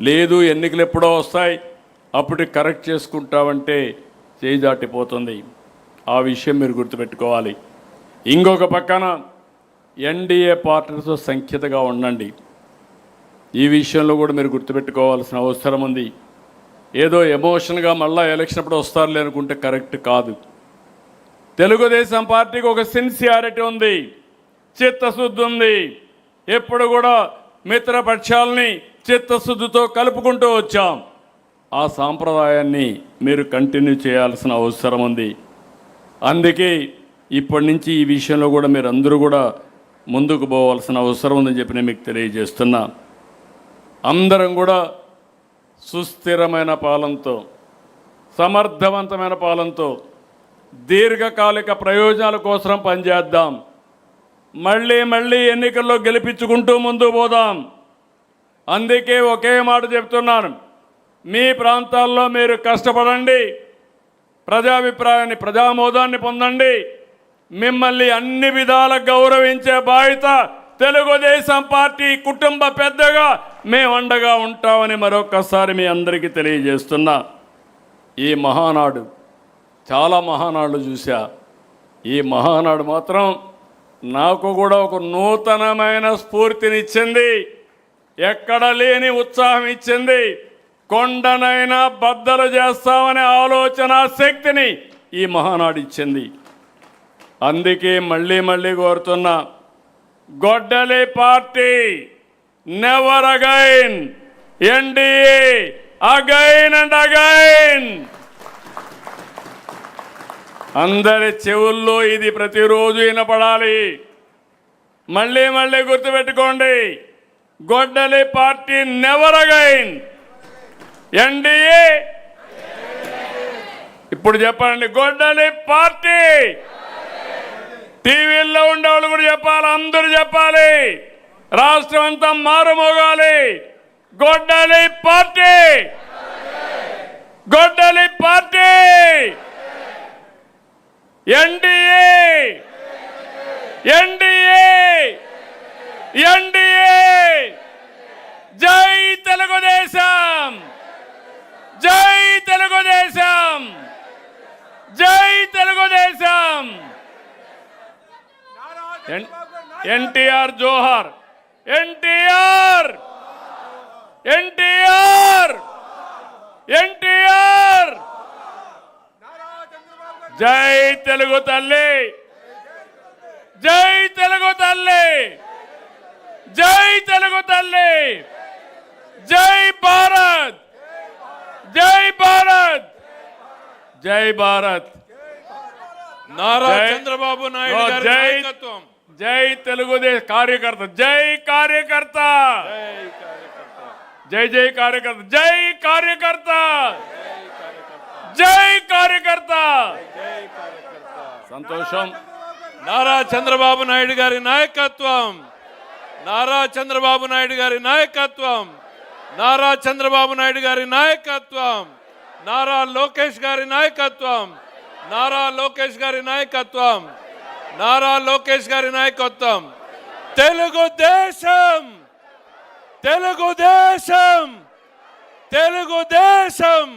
లేదు ఎన్నికలు ఎప్పుడో వస్తాయి అప్పుడు కరెక్ట్ చేసుకుంటామంటే చేయి దాటిపోతుంది. ఆ విషయం మీరు గుర్తుపెట్టుకోవాలి. ఇంకొక పక్కన ఎన్డీఏ పార్టీలతో సంఖ్యతగా ఉండండి. ఈ విషయంలో కూడా మీరు గుర్తుపెట్టుకోవాల్సిన అవసరం ఉంది. ఏదో ఎమోషన్గా మళ్ళీ ఎలక్షన్ అప్పుడు వస్తారులే అనుకుంటే కరెక్ట్ కాదు. తెలుగుదేశం పార్టీకి ఒక సిన్సియారిటీ ఉంది, చిత్తశుద్ధి ఉంది. ఎప్పుడు కూడా మిత్రపక్షాలని చిత్తశుద్ధితో కలుపుకుంటూ వచ్చాం. ఆ సాంప్రదాయాన్ని మీరు కంటిన్యూ చేయాల్సిన అవసరం ఉంది. అందుకే ఇప్పటి నుంచి ఈ విషయంలో కూడా మీరు అందరూ కూడా ముందుకు పోవాల్సిన అవసరం ఉందని చెప్పి నేను మీకు తెలియజేస్తున్నా. అందరం కూడా సుస్థిరమైన పాలనతో, సమర్థవంతమైన పాలనతో, దీర్ఘకాలిక ప్రయోజనాల కోసం పనిచేద్దాం. మళ్ళీ మళ్ళీ ఎన్నికల్లో గెలిపించుకుంటూ ముందుకు పోదాం. అందుకే ఒకే మాట చెప్తున్నాను, మీ ప్రాంతాల్లో మీరు కష్టపడండి, ప్రజాభిప్రాయాన్ని ప్రజామోదాన్ని పొందండి. మిమ్మల్ని అన్ని విధాల గౌరవించే బాధ్యత తెలుగుదేశం పార్టీ కుటుంబ పెద్దగా మేము అండగా ఉంటామని మరొకసారి మీ అందరికీ తెలియజేస్తున్నా. ఈ మహానాడు, చాలా మహానాడు చూసా. ఈ మహానాడు మాత్రం నాకు కూడా ఒక నూతనమైన స్ఫూర్తినిచ్చింది, ఎక్కడ లేని ఉత్సాహం ఇచ్చింది. కొండనైనా బద్దలు చేస్తామనే ఆలోచన శక్తిని ఈ మహానాడు ఇచ్చింది. అందుకే మళ్ళీ మళ్ళీ కోరుతున్నా, గొడ్డలి party never again, NDA again and again. అందరి చెవుల్లో ఇది ప్రతిరోజు వినపడాలి. మళ్ళీ మళ్ళీ గుర్తుపెట్టుకోండి, గొడ్డలి పార్టీ నెవర్ అగైన్, ఎన్డీఏ. ఇప్పుడు చెప్పండి, గొడ్డలి పార్టీ. టీవీల్లో ఉండేవాళ్ళు కూడా చెప్పాలి, అందరూ చెప్పాలి, రాష్ట్రం అంతా మారుమోగాలి. గొడ్డలి పార్టీ, గొడ్డలి పార్టీ, ఎన్డీఏ, ఎన్డీఏ, ఎన్డీఏ. జై తెలుగుదేశం, జై తెలుగుదేశం, జై తెలుగుదేశం. ఎన్టీఆర్ జోహార్, ఎన్టీఆర్, ఎన్టీఆర్, ఎన్టీఆర్. జై తెలుగు తల్లి, జై తెలుగు తల్లి, జై తెలుగు తల్లి, జై భారత్, జై భారత్, జై భారత్. నారా చంద్రబాబు నాయుడు గారి నాయకత్వం. జై తెలుగుదేశం కార్యకర్త, జై కార్యకర్త, జై జై కార్యకర్త, జై కార్యకర్త, జై కార్యకర్త. సంతోషం. నారా చంద్రబాబు నాయుడు గారి నాయకత్వం, నారా చంద్రబాబు నాయుడు గారి నాయకత్వం, నారా చంద్రబాబు నాయుడు గారి నాయకత్వం, నారా లోకేష్ గారి నాయకత్వం, నారా లోకేష్ గారి నాయకత్వం, నారా లోకేష్ గారి నాయకత్వం. తెలుగుదేశం, తెలుగుదేశం, తెలుగుదేశం.